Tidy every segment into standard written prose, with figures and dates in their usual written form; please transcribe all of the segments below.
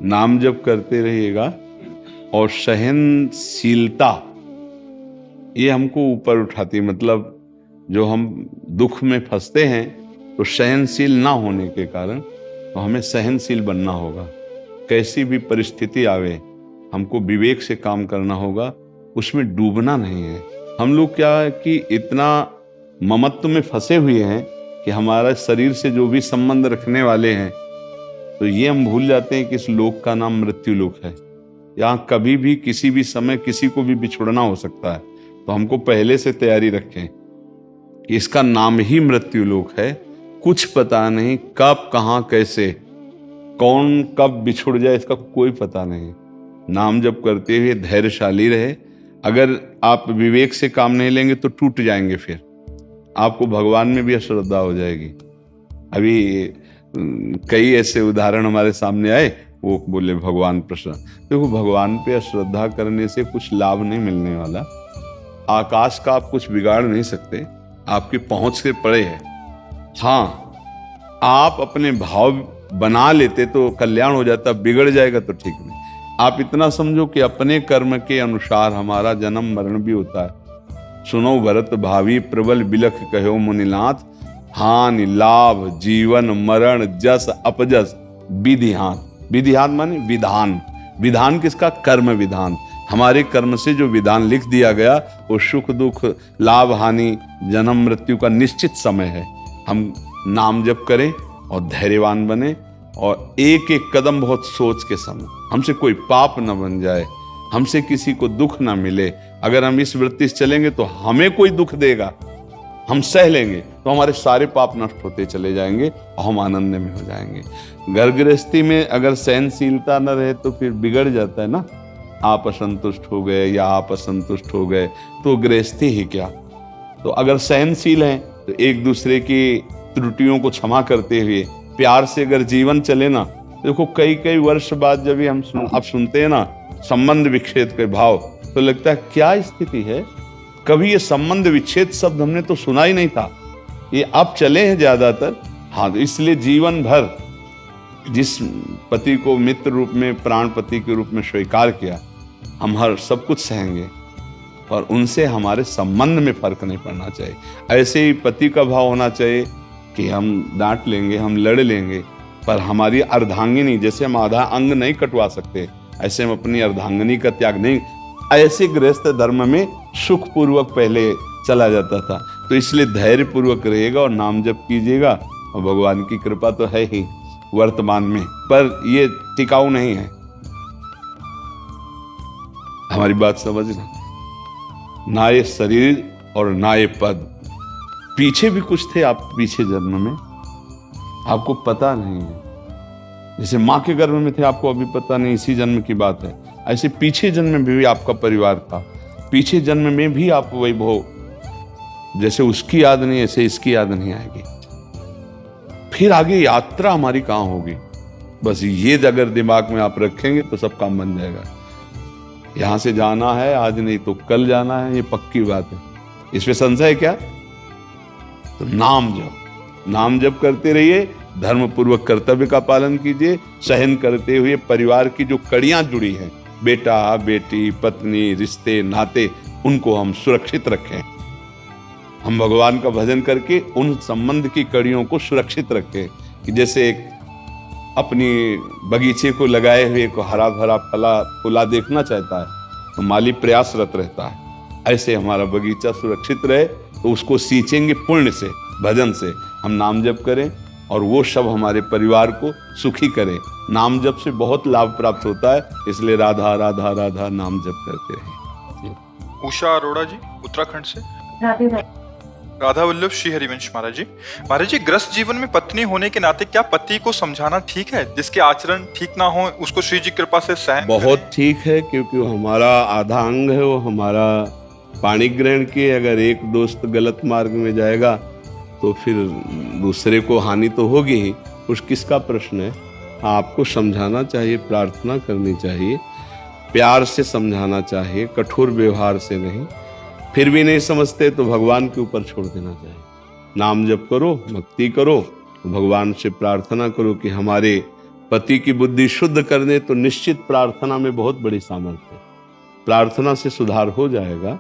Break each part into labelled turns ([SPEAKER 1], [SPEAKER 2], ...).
[SPEAKER 1] नाम जप करते रहिएगा और सहनशीलता ये हमको ऊपर उठाती है। मतलब जो हम दुख में फंसते हैं तो सहनशील ना होने के कारण तो हमें सहनशील बनना होगा। कैसी भी परिस्थिति आवे हमको विवेक से काम करना होगा, उसमें डूबना नहीं है। हम लोग क्या है कि इतना ममत्व में फंसे हुए हैं कि हमारा शरीर से जो भी संबंध रखने वाले हैं तो ये हम भूल जाते हैं कि इस लोक का नाम मृत्यु लोक है। यहाँ कभी भी किसी भी समय किसी को भी बिछुड़ना हो सकता है। तो हमको पहले से तैयारी रखें कि इसका नाम ही मृत्यु लोक है। कुछ पता नहीं कब कहाँ कैसे कौन कब बिछुड़ जाए, इसका कोई पता नहीं। नाम जप करते हुए धैर्यशाली रहे। अगर आप विवेक से काम नहीं लेंगे तो टूट जाएंगे, फिर आपको भगवान में भी अश्रद्धा हो जाएगी। अभी कई ऐसे उदाहरण हमारे सामने आए, वो बोले भगवान प्रसन्न। देखो, भगवान पे अश्रद्धा करने से कुछ लाभ नहीं मिलने वाला। आकाश का आप कुछ बिगाड़ नहीं सकते, आपकी पहुंच से परे है। हाँ, आप अपने भाव बना लेते तो कल्याण हो जाता, बिगड़ जाएगा तो ठीक नहीं। आप इतना समझो कि अपने कर्म के अनुसार हमारा जन्म मरण भी होता है। सुनो भरत भावी प्रबल बिलख कहो मुनिनाथ, हानि लाभ जीवन मरण जस अपजस विधिहान। विधिहान माने विधान। विधान किसका? कर्म विधान। हमारे कर्म से जो विधान लिख दिया गया वो सुख दुख लाभ हानि जन्म मृत्यु का निश्चित समय है। हम नाम जप करें और धैर्यवान बने और एक एक कदम बहुत सोच के समय, हमसे कोई पाप न बन जाए, हमसे किसी को दुख ना मिले। अगर हम इस वृत्ति से चलेंगे तो हमें कोई दुख देगा, हम सह लेंगे तो हमारे सारे पाप नष्ट होते चले जाएंगे और हम आनंद में हो जाएंगे। घर गृहस्थी में अगर सहनशीलता न रहे तो फिर बिगड़ जाता है ना। आप असंतुष्ट हो गए या आप असंतुष्ट हो गए तो गृहस्थी ही क्या। तो अगर सहनशील हैं तो एक दूसरे की त्रुटियों को क्षमा करते हुए प्यार से अगर जीवन चले ना, देखो कई कई वर्ष बाद जब भी हम आप सुनते हैं ना संबंध विच्छेद के भाव, तो लगता है क्या स्थिति है। कभी ये संबंध विच्छेद शब्द हमने तो सुना ही नहीं था, ये अब चले हैं ज्यादातर। हाँ, तो इसलिए जीवन भर जिस पति को मित्र रूप में प्राण पति के रूप में स्वीकार किया, हम हर सब कुछ सहेंगे और उनसे हमारे संबंध में फर्क नहीं पड़ना चाहिए। ऐसे ही पति का भाव होना चाहिए कि हम डांट लेंगे, हम लड़ लेंगे, पर हमारी अर्धांगिनी, जैसे हम आधा अंग नहीं कटवा सकते ऐसे हम अपनी अर्धांगिनी का त्याग नहीं। ऐसे गृहस्थ धर्म में सुख पूर्वक पहले चला जाता था। तो इसलिए धैर्य पूर्वक रहेगा और नाम जप कीजिएगा और भगवान की कृपा तो है ही वर्तमान में, पर ये टिकाऊ नहीं है। हमारी बात समझना, ना ये शरीर और ना ये पद। पीछे भी कुछ थे आप पीछे जन्म में, आपको पता नहीं है। जैसे माँ के गर्भ में थे, आपको अभी पता नहीं, इसी जन्म की बात है। ऐसे पीछे जन्म में भी आपका परिवार था, पीछे जन्म में भी आप वैभव, जैसे उसकी याद नहीं ऐसे इसकी याद नहीं आएगी। फिर आगे यात्रा हमारी कहाँ होगी, बस ये अगर दिमाग में आप रखेंगे तो सब काम बन जाएगा। यहां से जाना है आज नहीं तो कल जाना है, ये पक्की बात है, इसमें संशय क्या। तो नाम जप करते रहिए, धर्म पूर्वक कर्तव्य का पालन कीजिए, सहन करते हुए परिवार की जो कड़ियां जुड़ी हैं, बेटा बेटी पत्नी रिश्ते नाते, उनको हम सुरक्षित रखें। हम भगवान का भजन करके उन संबंध की कड़ियों को सुरक्षित रखें कि जैसे एक अपनी बगीचे को लगाए हुए को हरा भरा फला फूला देखना चाहता है तो माली प्रयासरत रहता है, ऐसे हमारा बगीचा सुरक्षित रहे। तो उसको सींचेंगे पुण्य से, भजन से। हम नाम जप करें और वो सब हमारे परिवार को सुखी करे। नाम जप से बहुत लाभ प्राप्त होता है, इसलिए राधा राधा राधा नाम जप करते रहे।
[SPEAKER 2] उषा अरोड़ा जी उत्तराखंड से। राधा वल्लभ श्री हरिवंश महाराज जी। महाराज जी, ग्रस्त जीवन में पत्नी होने के नाते क्या पति को समझाना ठीक है? जिसके आचरण ठीक ना हो उसको श्री जी कृपा से सहन
[SPEAKER 1] बहुत ठीक है, क्योंकि वो हमारा आधा अंग है, वो हमारा पाणी ग्रहण किए। अगर एक दोस्त गलत मार्ग में जाएगा तो फिर दूसरे को हानि तो होगी ही, कुछ किसका प्रश्न है। आपको समझाना चाहिए, प्रार्थना करनी चाहिए, प्यार से समझाना चाहिए, कठोर व्यवहार से नहीं। फिर भी नहीं समझते तो भगवान के ऊपर छोड़ देना चाहिए। नाम जप करो, भक्ति करो, भगवान से प्रार्थना करो कि हमारे पति की बुद्धि शुद्ध कर दे तो निश्चित प्रार्थना में बहुत बड़ी सामर्थ्य है। प्रार्थना से सुधार हो जाएगा,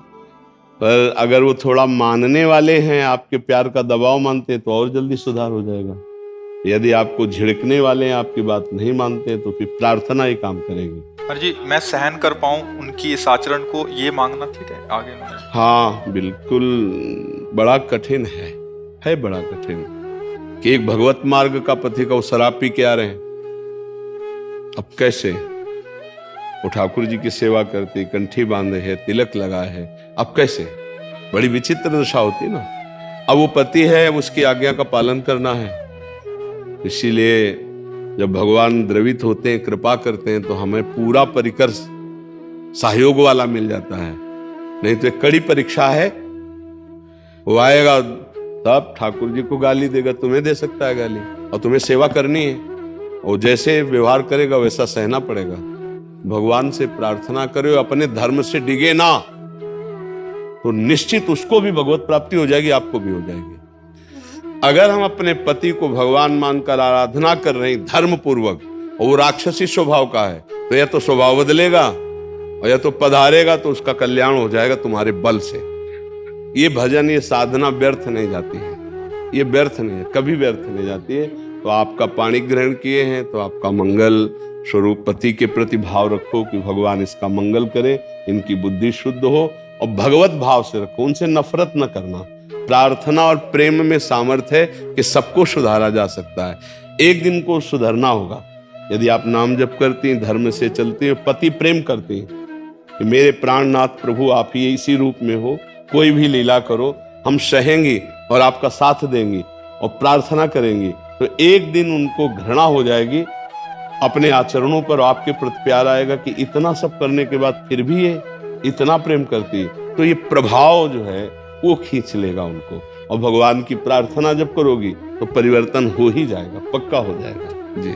[SPEAKER 1] पर अगर वो थोड़ा मानने वाले हैं, आपके प्यार का दबाव मानते हैं, तो और जल्दी सुधार हो जाएगा। यदि आपको झिड़कने वाले हैं, आपकी बात नहीं मानते हैं, तो फिर प्रार्थना ही काम करेगी।
[SPEAKER 2] महाराज जी, मैं सहन कर पाऊं उनकी इस आचरण को, ये मांगना ठीक है आगे में?
[SPEAKER 1] हाँ बिल्कुल, बड़ा कठिन है बड़ा कठिन कि एक भगवत मार्ग का पति का वो शराब पी के आ रहे हैं। अब कैसे? वो ठाकुर जी की सेवा करते, कंठी बांधे है, तिलक लगा है, अब कैसे? बड़ी विचित्र दशा होती ना। अब वो पति है, अब उसकी आज्ञा का पालन करना है। इसीलिए जब भगवान द्रवित होते हैं, कृपा करते हैं, तो हमें पूरा परिकर सहयोग वाला मिल जाता है। नहीं तो एक कड़ी परीक्षा है, वो आएगा तब ठाकुर जी को गाली देगा, तुम्हें दे सकता है गाली, और तुम्हें सेवा करनी है, और जैसे व्यवहार करेगा वैसा सहना पड़ेगा। भगवान से प्रार्थना करे, अपने धर्म से डिगे ना, तो निश्चित उसको भी भगवत प्राप्ति हो जाएगी, आपको भी हो जाएगी। अगर हम अपने पति को भगवान मानकर आराधना कर रहे हैं धर्म पूर्वक, और वो राक्षसी स्वभाव का है, तो या तो स्वभाव बदलेगा और या तो पधारेगा, तो उसका कल्याण हो जाएगा तुम्हारे बल से। ये भजन, ये साधना व्यर्थ नहीं जाती है, ये व्यर्थ नहीं है, कभी व्यर्थ नहीं जाती है। तो आपका पाणी ग्रहण किए हैं, तो आपका मंगल स्वरूप पति के प्रति भाव रखो कि भगवान इसका मंगल करे, इनकी बुद्धि शुद्ध हो, और भगवत भाव से रखो, उनसे नफरत न करना। प्रार्थना और प्रेम में सामर्थ्य है कि सबको सुधारा जा सकता है। एक दिन को सुधरना होगा। यदि आप नाम जप करती हैं, धर्म से चलती हैं, पति प्रेम करती हैं कि मेरे प्राणनाथ प्रभु आप ही इसी रूप में हो, कोई भी लीला करो, हम सहेंगे और आपका साथ देंगे और प्रार्थना करेंगे, तो एक दिन उनको घृणा हो जाएगी अपने आचरणों पर, आपके प्रति प्यार आएगा कि इतना सब करने के बाद फिर भी ये इतना प्रेम करती है। तो ये प्रभाव जो है वो खींच लेगा उनको, और भगवान की प्रार्थना जब करोगी तो परिवर्तन हो ही जाएगा, पक्का हो जाएगा जी।